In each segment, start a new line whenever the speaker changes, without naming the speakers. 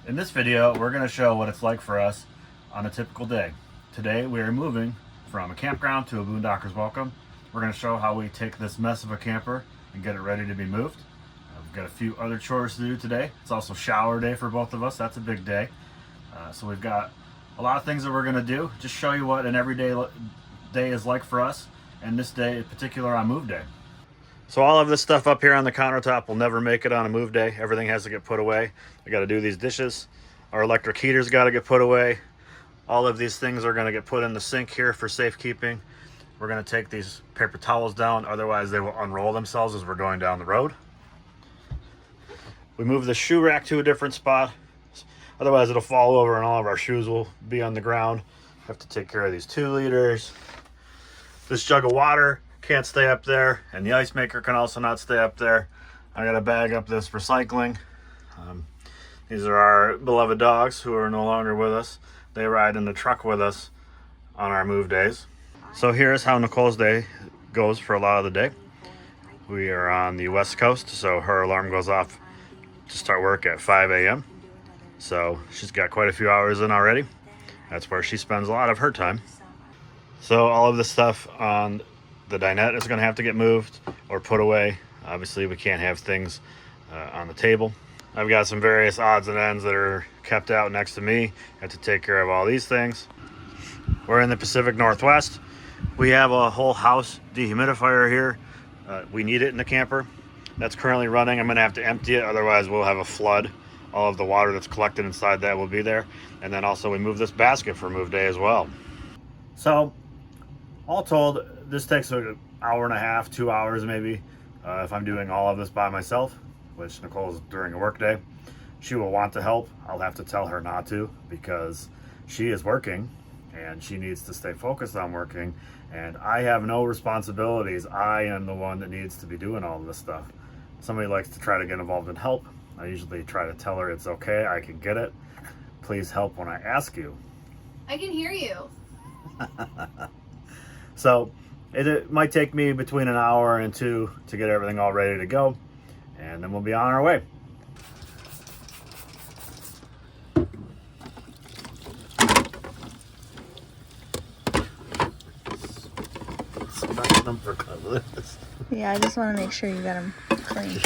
In this video, we're going to show what it's like for us on a typical day. Today, we are moving from a campground to a Boondockers welcome. We're going to show how we take this mess of a camper and get it ready to be moved. We've got a few other chores to do today. It's also shower day for both of us. That's a big day. So we've got a lot of things that we're going to do. Just show you what an everyday day is like for us, and this day in particular on move day. So all of this stuff up here on the countertop will never make it on a move day. Everything has to get put away. I got to do these dishes. Our electric heater's got to get put away. All of these things are going to get put in the sink here for safekeeping. We're going to take these paper towels down, otherwise they will unroll themselves as we're going down the road. We move the shoe rack to a different spot, otherwise it'll fall over and all of our shoes will be on the ground. Have to take care of these 2 liters. This jug of water can't stay up there, and the ice maker can also not stay up there. I got to bag up this recycling. These are our beloved dogs who are no longer with us. They ride in the truck with us on our move days. So here's how Nicole's day goes for a lot of the day. We are on the West Coast, so her alarm goes off to start work at 5 a.m. So she's got quite a few hours in already. That's where she spends a lot of her time. So all of this stuff on the dinette is going to have to get moved or put away. Obviously, we can't have things on the table. I've got some various odds and ends that are kept out next to me. I have to take care of all these things. We're in the Pacific Northwest. We have a whole house dehumidifier here. We need it in the camper. That's currently running. I'm going to have to empty it, otherwise we'll have a flood. All of the water that's collected inside that will be there. And then also we move this basket for move day as well. So all told, this takes an hour and a half, 2 hours maybe, if I'm doing all of this by myself, which Nicole's during a work day. She will want to help. I'll have to tell her not to, because she is working and she needs to stay focused on working, and I have no responsibilities. I am the one that needs to be doing all of this stuff. Somebody likes to try to get involved and help. I usually try to tell her it's okay, I can get it. Please help when I ask you.
I can hear you.
So it might take me between an hour and 2 to get everything all ready to go, and then we'll be on our way.
Yeah, I just want to make sure you got them clean.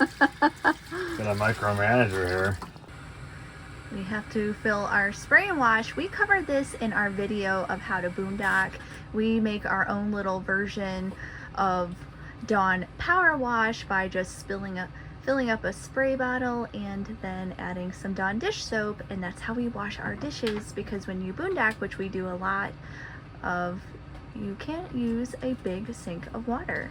Got a micromanager here.
We have to fill our spray and wash. We covered this in our video of how to boondock. We make our own little version of Dawn Power Wash by just filling up a spray bottle and then adding some Dawn dish soap, and that's how we wash our dishes, because when you boondock, which we do a lot of, you can't use a big sink of water.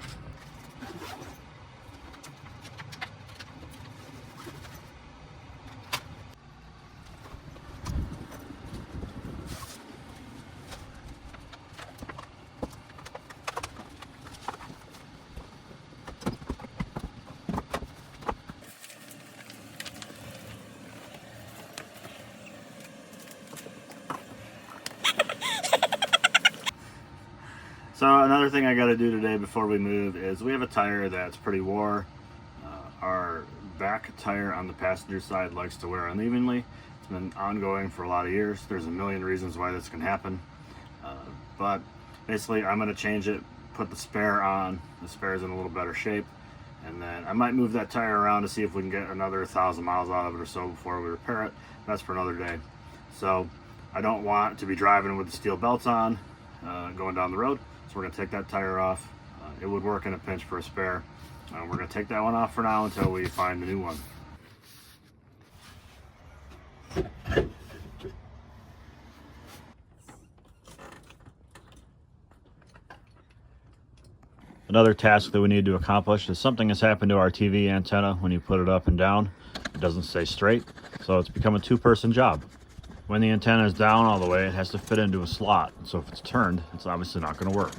So another thing I got to do today before we move is we have a tire that's pretty wore. Our back tire on the passenger side likes to wear unevenly. It's been ongoing for a lot of years. There's a million reasons why this can happen. But basically I'm going to change it, put the spare on. The spare is in a little better shape. And then I might move that tire around to see if we can get another 1,000 miles out of it or so before we repair it. That's for another day. So I don't want to be driving with the steel belts on going down the road. So we're going to take that tire off. It would work in a pinch for a spare. We're going to take that one off for now until we find the new one. Another task that we need to accomplish is something has happened to our TV antenna. When you put it up and down, it doesn't stay straight, so it's become a 2-person job. When the antenna is down all the way, it has to fit into a slot, so if it's turned, it's obviously not going to work.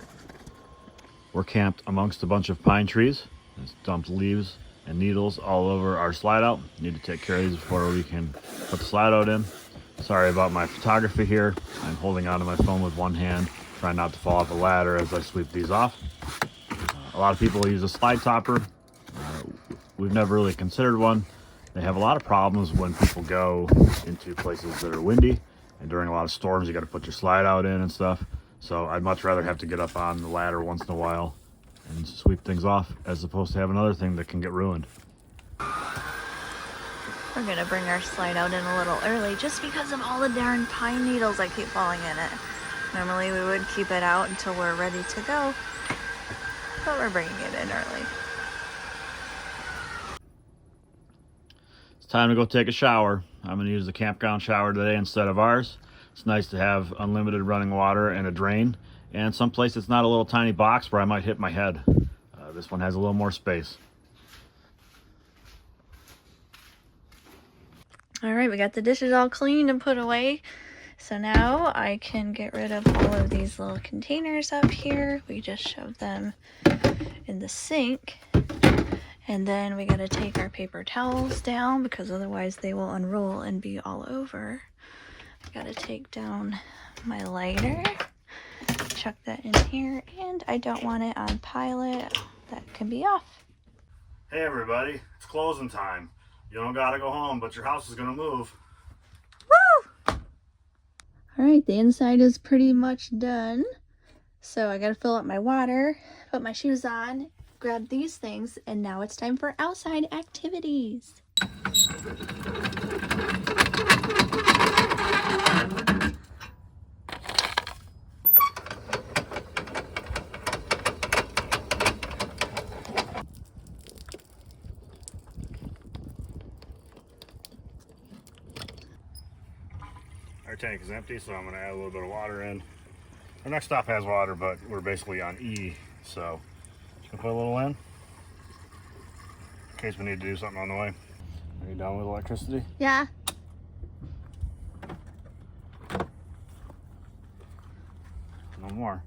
We're camped amongst a bunch of pine trees. There's dumped leaves and needles all over our slide out. Need to take care of these before we can put the slide out in. Sorry about my photography here. I'm holding onto my phone with one hand, trying not to fall off a ladder as I sweep these off. A lot of people use a slide topper. We've never really considered one, They have a lot of problems when people go into places that are windy, and during a lot of storms you got to put your slide out in and stuff. So I'd much rather have to get up on the ladder once in a while and sweep things off, as opposed to have another thing that can get ruined.
We're gonna bring our slide out in a little early just because of all the darn pine needles that keep falling in it. Normally we would keep it out until we're ready to go, but we're bringing it in early.
It's time to go take a shower. I'm going to use the campground shower today instead of ours. It's nice to have unlimited running water and a drain, and someplace it's not a little tiny box where I might hit my head. This one has a little more space.
All right, we got the dishes all cleaned and put away. So now I can get rid of all of these little containers up here. We just shove them in the sink. And then we gotta take our paper towels down because otherwise they will unroll and be all over. I gotta take down my lighter, chuck that in here, and I don't want it on pilot. That can be off.
Hey everybody, it's closing time. You don't gotta go home, but your house is gonna move.
Woo! All right, the inside is pretty much done. So I gotta fill up my water, put my shoes on, grab these things, and now it's time for outside activities.
Our tank is empty, so I'm going to add a little bit of water in. Our next stop has water, but we're basically on E, so just going to put a little in case we need to do something on the way. Are you done with electricity?
Yeah.
No more.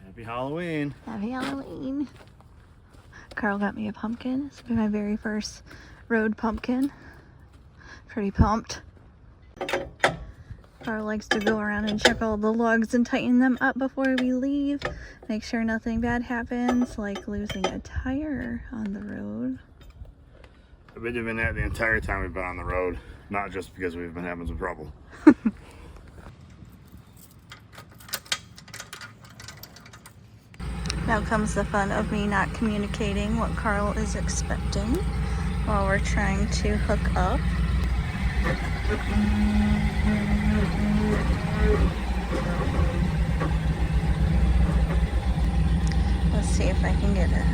Happy Halloween.
Happy Halloween. Carl got me a pumpkin. This will be my very first road pumpkin. Pretty pumped. Carl likes to go around and check all the logs and tighten them up before we leave. Make sure nothing bad happens, like losing a tire on the road.
I've been doing that the entire time we've been on the road, not just because we've been having some trouble.
Now comes the fun of me not communicating what Carl is expecting while we're trying to hook up. Let's see if I can get it.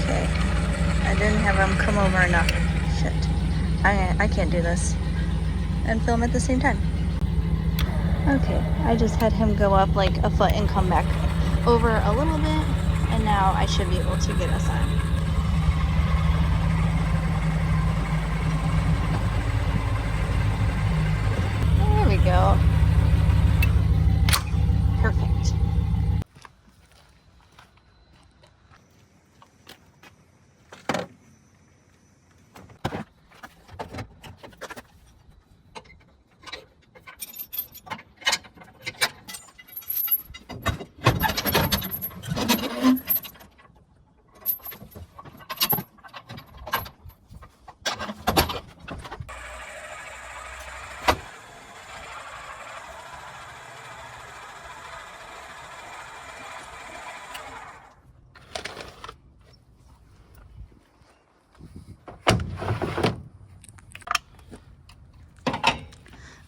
Okay, I didn't have him come over enough. Shit, I can't do this and film at the same time. Okay, I just had him go up like a foot and come back over a little bit, and now I should be able to get us on. There we go. Perfect.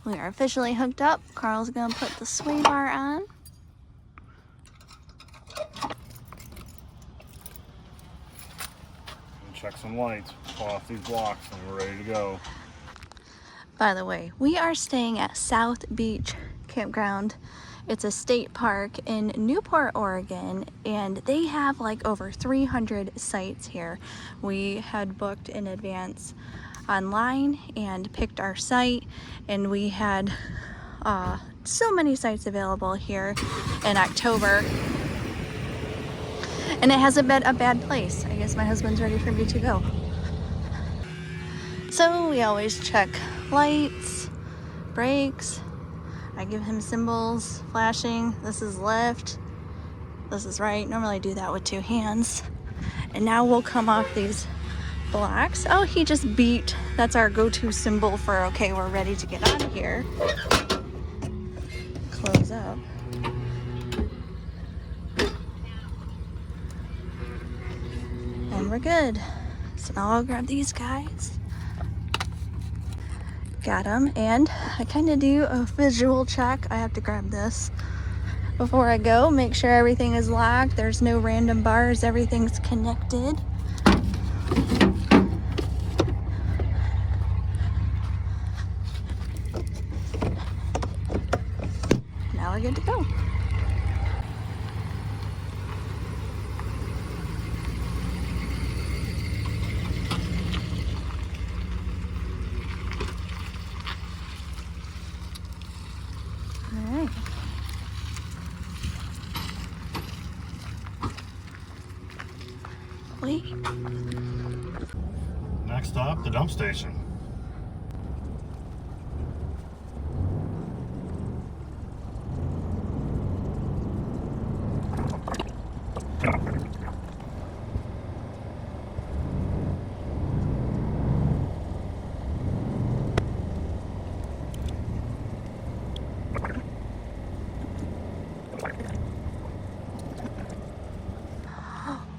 We are officially hooked up. Carl's gonna put the sway bar on.
Check some lights, pull off these blocks, and we're ready to go.
By the way, we are staying at South Beach Campground It's a state park in Newport, Oregon, and they have like over 300 sites here. We had booked in advance online and picked our site, and we had so many sites available here in October, and it hasn't been a bad place. I guess my husband's ready for me to go. So we always check lights, brakes. I give him symbols flashing. This is left, this is right. Normally I do that with 2 hands. And now we'll come off these blocks. Oh, he just beat. That's our go-to symbol for, okay, we're ready to get out of here. Close up. And we're good. So now I'll grab these guys. Got them, and I kind of do a visual check. I have to grab this before I go, make sure everything is locked, there's no random bars, everything's connected. Now we're good to go.
Next stop, the dump station.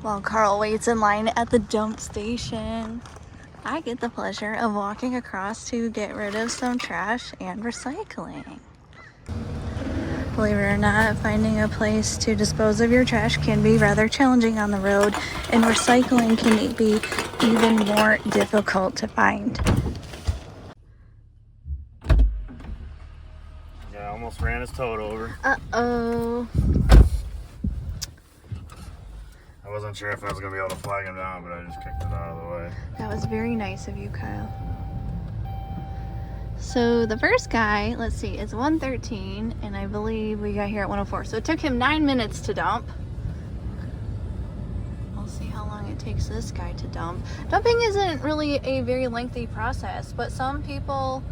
While Carl waits in line at the dump station, I get the pleasure of walking across to get rid of some trash and recycling. Believe it or not, finding a place to dispose of your trash can be rather challenging on the road, and recycling can be even more difficult to find.
Yeah, almost ran his toad over.
Uh-oh.
I wasn't sure if I was going to be able to flag him down, but I just kicked it out of the way.
That was very nice of you, Kyle. So the first guy, let's see, it's 1:13, and I believe we got here at 1:04. So it took him 9 minutes to dump. We'll see how long it takes this guy to dump. Dumping isn't really a very lengthy process, but some people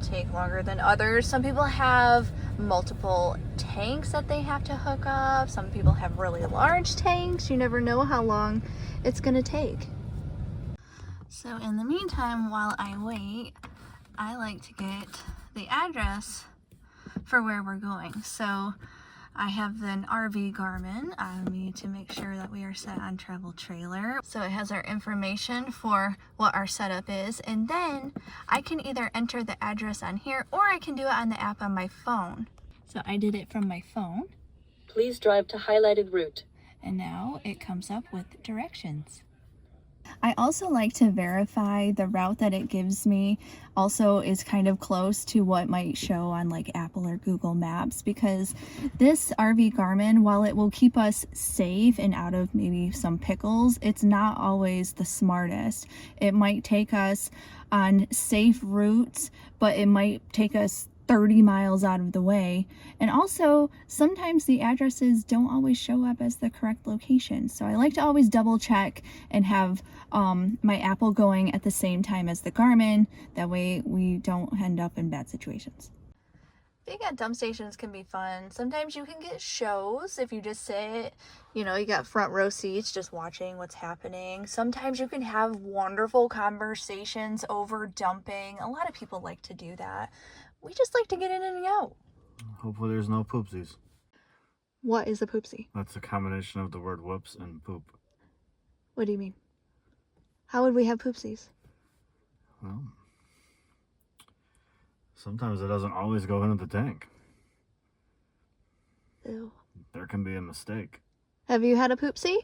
take longer than others. Some people have multiple tanks that they have to hook up. Some people have really large tanks. You never know how long it's gonna take. So in the meantime, while I wait, I like to get the address for where we're going. So I have an RV Garmin on me to make sure that we are set on travel trailer. So it has our information for what our setup is, and then I can either enter the address on here or I can do it on the app on my phone. So I did it from my phone.
Please drive to highlighted route.
And now it comes up with directions. I also like to verify the route that it gives me also is kind of close to what might show on like Apple or Google Maps, because this RV Garmin, while it will keep us safe and out of maybe some pickles, it's not always the smartest. It might take us on safe routes, but it might take us 30 miles out of the way. And also sometimes the addresses don't always show up as the correct location. So I like to always double check and have my Apple going at the same time as the Garmin. That way we don't end up in bad situations. Being at dump stations can be fun. Sometimes you can get shows if you just sit, you got front row seats just watching what's happening. Sometimes you can have wonderful conversations over dumping. A lot of people like to do that. We just like to get in and out.
Hopefully there's no poopsies.
What is a poopsie?
That's a combination of the word whoops and poop.
What do you mean? How would we have poopsies?
Well, sometimes it doesn't always go into the tank.
Ew.
There can be a mistake.
Have you had a poopsie?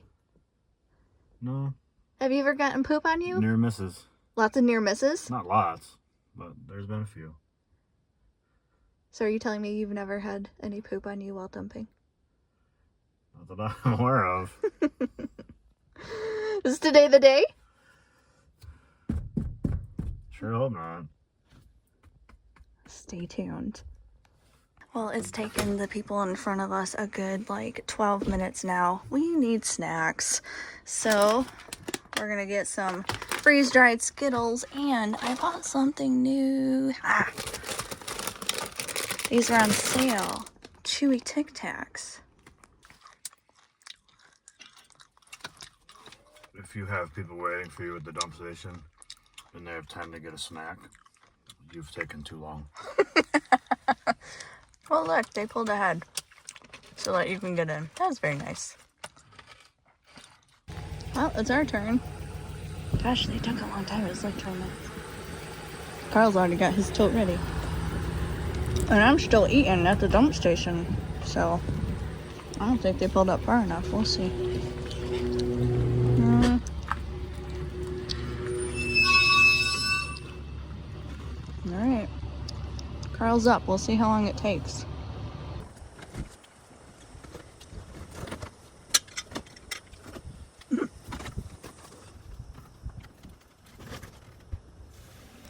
No.
Have you ever gotten poop on you?
Near misses.
Lots of near misses?
Not lots, but there's been a few.
So are you telling me you've never had any poop on you while dumping?
Not that I'm aware of.
Is today the day?
Sure hope not.
Stay tuned. Well, it's taken the people in front of us a good like 12 minutes now. We need snacks. So we're gonna get some freeze-dried Skittles, and I bought something new. These are on sale. Chewy Tic Tacs.
If you have people waiting for you at the dump station and they have time to get a snack, you've taken too long.
Well, look, they pulled ahead so that you can get in. That was very nice. Well, it's our turn. Gosh, they took a long time. It was like 20 minutes. Carl's already got his tote ready. And I'm still eating at the dump station, so I don't think they pulled up far enough. We'll see. Alright. Carl's up. We'll see how long it takes.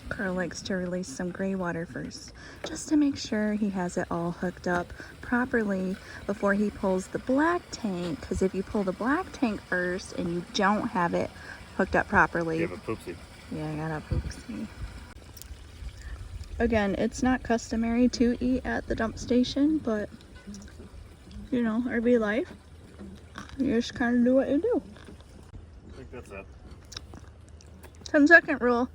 Carl likes to release some gray water first, just to make sure he has it all hooked up properly before he pulls the black tank, because if you pull the black tank first and you don't have it hooked up properly...
You have a poopsie.
Yeah, I got a poopsie. Again, it's not customary to eat at the dump station, but, you know, RV life, you just kind of do what you do.
I think that's it.
10-second rule.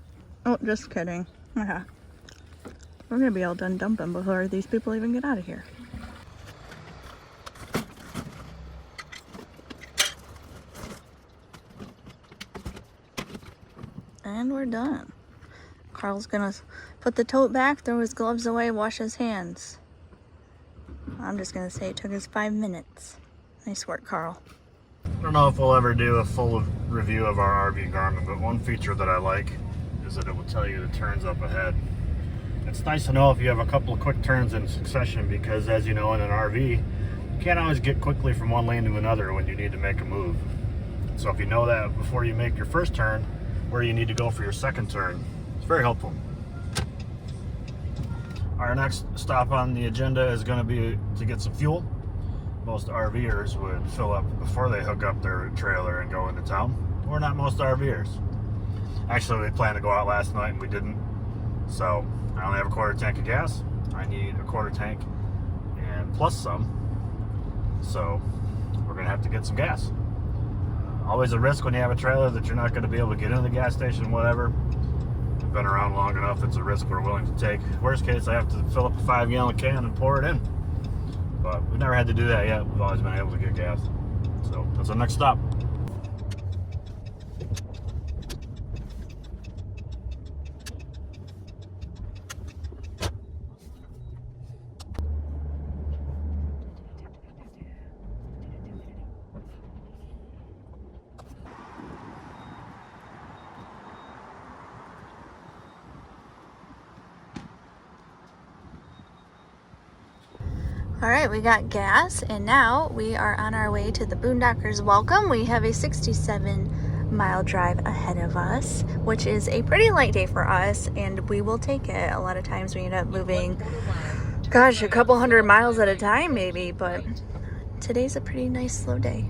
Oh, just kidding. We're gonna be all done dumping before these people even get out of here. And we're done. Carl's gonna put the tote back, throw his gloves away, wash his hands. I'm just gonna say it took us 5 minutes. Nice work, Carl.
I don't know if we'll ever do a full review of our RV Garmin, but one feature that I like is that it will tell you the turns up ahead. It's nice to know if you have a couple of quick turns in succession, because as you know, in an RV, you can't always get quickly from one lane to another when you need to make a move. So if you know that before you make your first turn, where you need to go for your second turn, it's very helpful. Our next stop on the agenda is going to be to get some fuel. Most RV'ers would fill up before they hook up their trailer and go into town. Or not most RV'ers. Actually, we planned to go out last night and we didn't. So I only have a quarter tank of gas. I need a quarter tank and plus some. So we're going to have to get some gas. Always a risk when you have a trailer that you're not going to be able to get into the gas station, whatever. We've been around long enough, it's a risk we're willing to take. Worst case, I have to fill up a 5-gallon can and pour it in. But we've never had to do that yet. We've always been able to get gas. So that's our next stop.
All right, we got gas, and now we are on our way to the Boondockers welcome. We have a 67-mile drive ahead of us, which is a pretty light day for us, and we will take it. A lot of times we end up moving, gosh, a couple 100 miles at a time maybe, but today's a pretty nice slow day.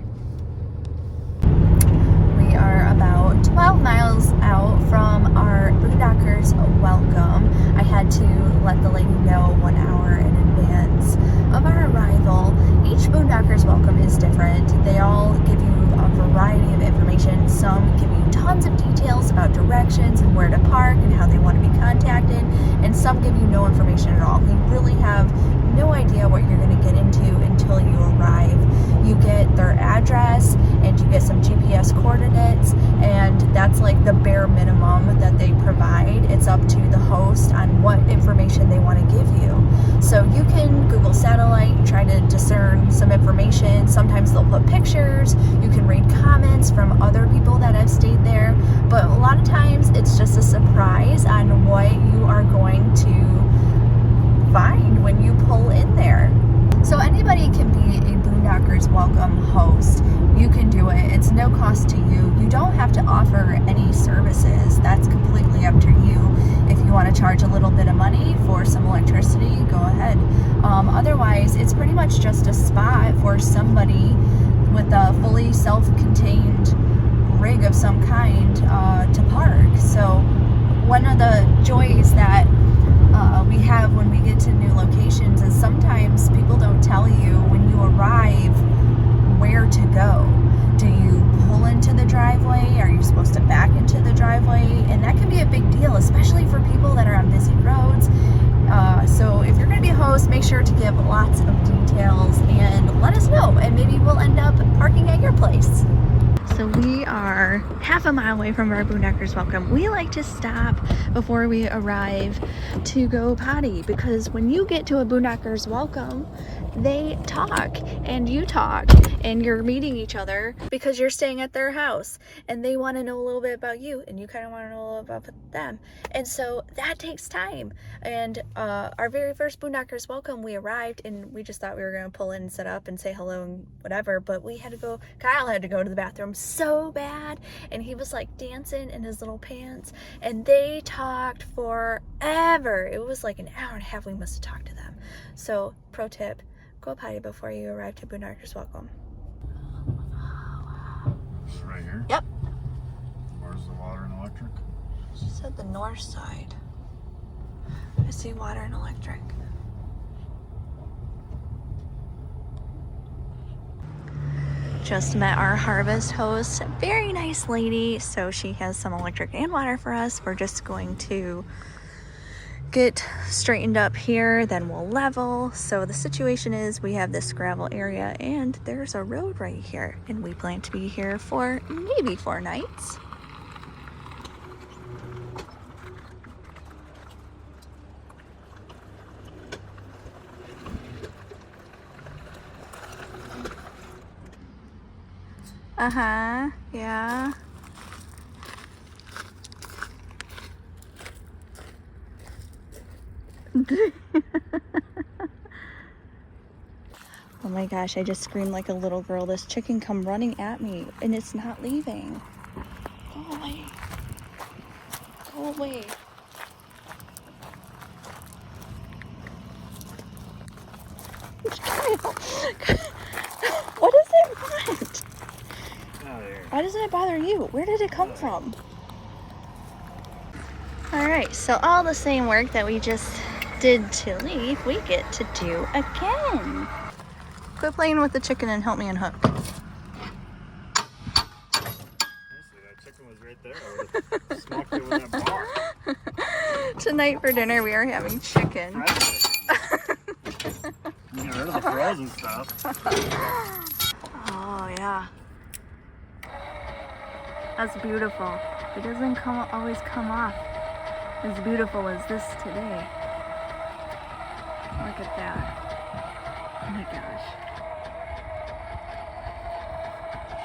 We are about 12 miles out from our Boondockers welcome. I had to let the lady know 1 hour in advance of our arrival. Each Boondockers welcome is different. They all give you a variety of information. Some give you tons of details about directions and where to park and how they want to be contacted, and some give you no information at all. You really have no idea what you're going to get into until you arrive. You get their address and you get some GPS coordinates, and that's like the bare minimum that they provide. It's up to the host on what information they want to give you. So you can Google satellite and try to discern some information. Sometimes they'll put pictures. You can read comments from other people that have stayed there. But a lot of times it's just a surprise on what you are going to find when you pull in there. So anybody can be a Boondockers welcome host. You can do it. It's no cost to you. You don't have to offer any services. That's completely up to you. If you want to charge a little bit of money for some electricity, go ahead. Otherwise, it's pretty much just a spot for somebody with a fully self-contained rig of some kind to park. So one of the joys that we have when we get to new locations is sometimes people don't tell you when you arrive where to go. Do you pull into the driveway? Are you supposed to back into the driveway? And that can be a big deal, especially for people that are on busy roads. So if you're going to be a host, make sure to give lots of details and let us know, and maybe we'll end up parking at your place. So we are half a mile away from our Boondockers welcome. We like to stop before we arrive to go potty, because when you get to a Boondockers welcome, they talk and you talk and you're meeting each other because you're staying at their house and they want to know a little bit about you and you kind of want to know a little bit about them. And so that takes time. And our very first Boondockers welcome, we arrived and we just thought we were going to pull in and set up and say hello and whatever, but we had to go, Kyle had to go to the bathroom so bad and he was like dancing in his little pants and they talked forever. It was like an hour and a half we must have talked to them. So pro tip, go potty before you arrive to Boondockers welcome.
It's right here?
Yep.
Where's the water and electric?
She said the north side. I see water and electric. Just met our harvest host, very nice lady. So she has some electric and water for us. We're just going to get straightened up here, then we'll level. So the situation is we have this gravel area and there's a road right here, and we plan to be here for maybe 4 nights. Uh-huh, yeah. Oh my gosh, I just screamed like a little girl. This chicken come running at me and it's not leaving. Go away. Go away. What does it want? Why doesn't it bother you? Where did it come from? Alright, so all the same work that we just did to leave, we get to do again. Quit playing with the chicken and help me unhook.
Honestly, that chicken was right there. I would have smoked it with that bar.
Tonight for dinner we are having chicken.
You get rid of the frozen stuff.
Oh yeah. That's beautiful. It doesn't always come off as beautiful as this today. Look at that. Oh my gosh.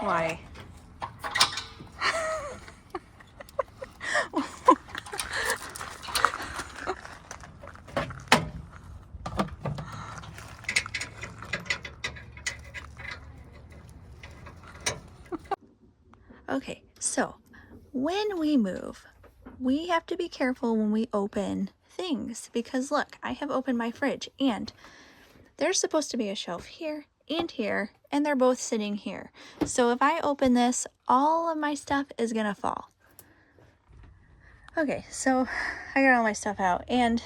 Why? Okay, so when we move, we have to be careful when we open things, because look, I have opened my fridge and there's supposed to be a shelf here and they're both sitting here. So if I open this, all of my stuff is gonna fall. Okay, so I got all my stuff out, and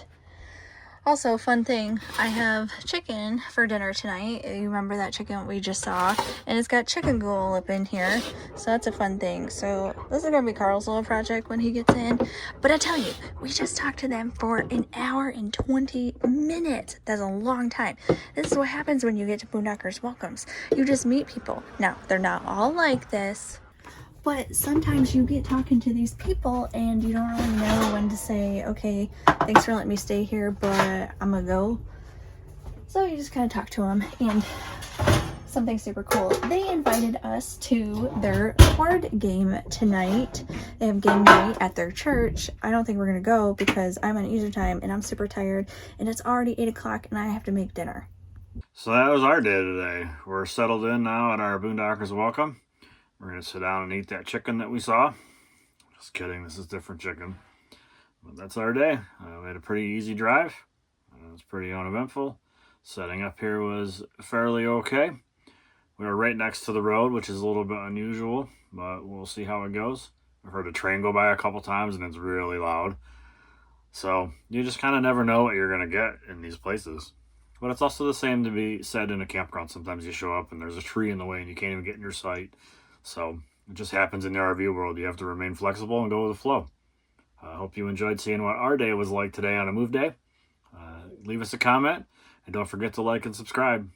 also, fun thing, I have chicken for dinner tonight. You remember that chicken we just saw? And it's got chicken gruel up in here. So that's a fun thing. So this is going to be Carl's little project when he gets in. But I tell you, we just talked to them for an hour and 20 minutes. That's a long time. This is what happens when you get to Boondockers welcomes. You just meet people. Now, they're not all like this. But sometimes you get talking to these people and you don't really know when to say, okay, thanks for letting me stay here, but I'm gonna go. So you just kind of talk to them. And something super cool. They invited us to their card game tonight. They have game night at their church. I don't think we're gonna go because I'm on Eastern time and I'm super tired and it's already 8 o'clock and I have to make dinner.
So that was our day today. We're settled in now at our Boondockers welcome. We're gonna sit down and eat that chicken that we saw. Just kidding, this is different chicken. But that's our day. We had a pretty easy drive. It was pretty uneventful. Setting up here was fairly okay. We were right next to the road, which is a little bit unusual, but we'll see how it goes. I've heard a train go by a couple times and it's really loud. So you just kind of never know what you're going to get in these places. But it's also the same to be said in a campground. Sometimes you show up and there's a tree in the way and you can't even get in your sight. So it just happens in the RV world. You have to remain flexible and go with the flow. I hope you enjoyed seeing what our day was like today on a move day. Leave us a comment and don't forget to like and subscribe.